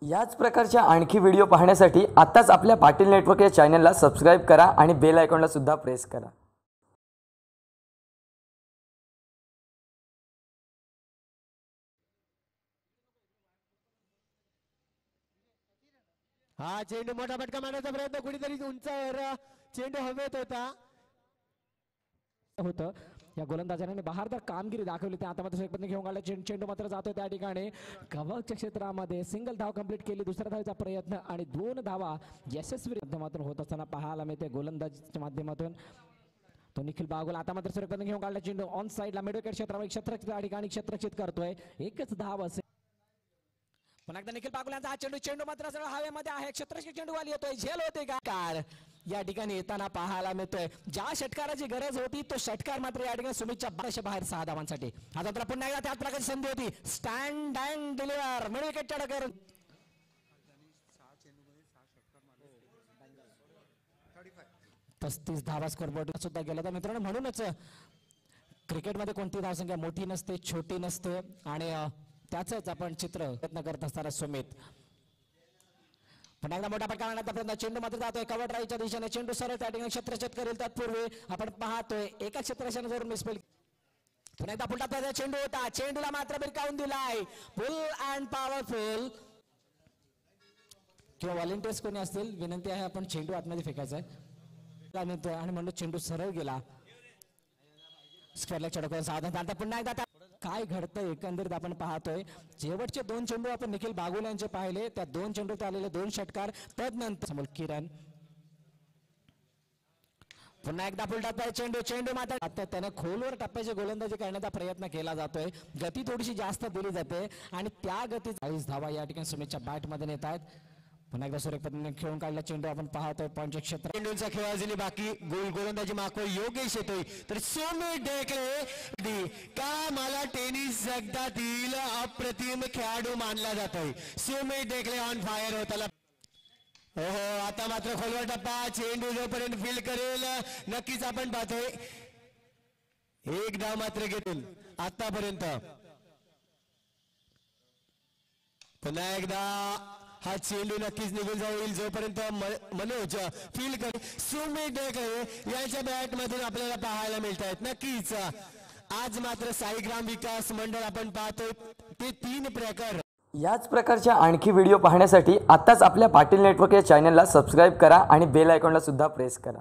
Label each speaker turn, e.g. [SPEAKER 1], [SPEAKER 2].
[SPEAKER 1] याच प्रकारच्या आणखी व्हिडिओ पाहण्यासाठी आताच आपल्या पाटील नेटवर्क या चॅनलला सबस्क्राइब करा आणि बेल आयकॉनला सुद्धा प्रेस करा।
[SPEAKER 2] हा चेंडू मोठा फटका मारण्याचा प्रयत्न कुणीतरी उंचावर चेंडू हवेत होतं या गोलंदाजाने बहारदार कामगिरी दाखवली त्या आता मात्र सेकंद घेऊन काढला चेंडू मात्र जातोय त्या ठिकाणी कव्हरच्या क्षेत्रामध्ये सिंगल धाव कंप्लीट केली दुसऱ्या धावेचा प्रयत्न आणि 2 धावा यशस्वी माध्यमातून होत असताना पाहायला मिळते गोलंदाजीच्या माध्यमातून तो निखिल बागुल आता मात्र सेकंद घेऊन काढला चेंडू ऑन साइडला मिडविकेट क्षेत्रामध्ये क्षेत्ररक्षित ठिकाणी क्षेत्ररक्षित करतोय एकच धाव असेल पुन्हा एकदा निखिल बागुल यांचा चेंडू मात्र सरळ हवेमध्ये आहे क्षेत्ररक्षित चेंडू वाली येतोय झेल होते का कार या ठिकाणी येताना पाहायला मिळतोय ज्या षटकाराची गरज होती तो षटकार मात्र या ठिकाणी सुमितच्या 12 बाहेर 6 धावांसाठी आता तर पुन्हा एकदा त्याच प्रकारची संधी होती स्टँड अँड डिलिव्हर मिडविकेटच्या डगर 35 धावा स्कोरबोर्ड सुद्धा गेला तर मित्रांनो म्हणूनच क्रिकेटमध्ये कोणती धावसंख्या मोठी नसते छोटी नसते आणि त्याच आपण चित्र प्रयत्न करत असताना सुमित पुन्हा एकदा मोठा फटका मारण्याचा प्रयत्न चेंडू मात्र जातोय कव्हर ड्राईव्हच्या दिशेने चेंडू सरळ त्या ठिकाणी क्षेत्ररक्षित करेल तत्पूर्वी आपण पाहतोय एका क्षेत्ररक्षण जोरून मिसफील्ड पुन्हा एकदा पुढचा चेंडू होता चेंडूला मात्र भिरकावून दिलाय फुल अँड पॉवरफुल किंवा व्हॉलेंटियर्स कोणी असतील विनंती आहे आपण चेंडू आतमध्ये फेकायचा आहे आणि म्हणून चेंडू सरळ गेला स्क्वेअरला चढकून सावधान आता पुन्हा एकदा काय घडतंय एकंदरीत आपण पाहतोय शेवटचे 2 चेंडू आपण निखिल बागुल यांचे पाहिले त्या 2 चेंडूत आलेले 2 षटकार तदनंतर समोर किरण पुन्हा एकदा फुलटप्प्याचा चेंडू मात्र आता त्याने खोलवर टप्प्याची गोलंदाजी करण्याचा प्रयत्न केला जातोय गती थोडीशी जास्त दिली जाते आणि त्या गती 40 धावा या ठिकाणी सुमितच्या बॅट मध्ये नेत आहेत पुन्हा एकदा सुरेख पद्धतीने खेळून काढला चेंडू आपण पाहतोय पॉईंटच्या क्षेत्र चेंडूचा खेळ अजूनही बाकी गोलंदाजी मागतोय योगेश येतोय तर सुमित ढेकळे का मला टेनिस जगतातील अप्रतिम खेळाडू मानला जातोय सुमित ढेकळे ऑन फायर होताला हो आता मात्र खोलवर टप्पा चेंडू जोपर्यंत फील्ड करेल नक्कीच आपण पाहतोय एक धाव मात्र घेतील आतापर्यंत पुन्हा एकदा हा चेंडू नक्कीच निघून जाईल जोपर्यंत मनोज फील्ड करे सुमित ढेकळे यांच्या बॅट मधून आपल्याला पाहायला मिळत आहेत नक्कीच आज मात्र साईग्राम विकास मंडळ आपण पाहतोय ते 3 प्रकार
[SPEAKER 1] याच प्रकारच्या आणखी व्हिडिओ पाहण्यासाठी आताच आपल्या पाटील नेटवर्क या चॅनलला सबस्क्राइब करा आणि बेल आयकॉनला सुद्धा प्रेस करा।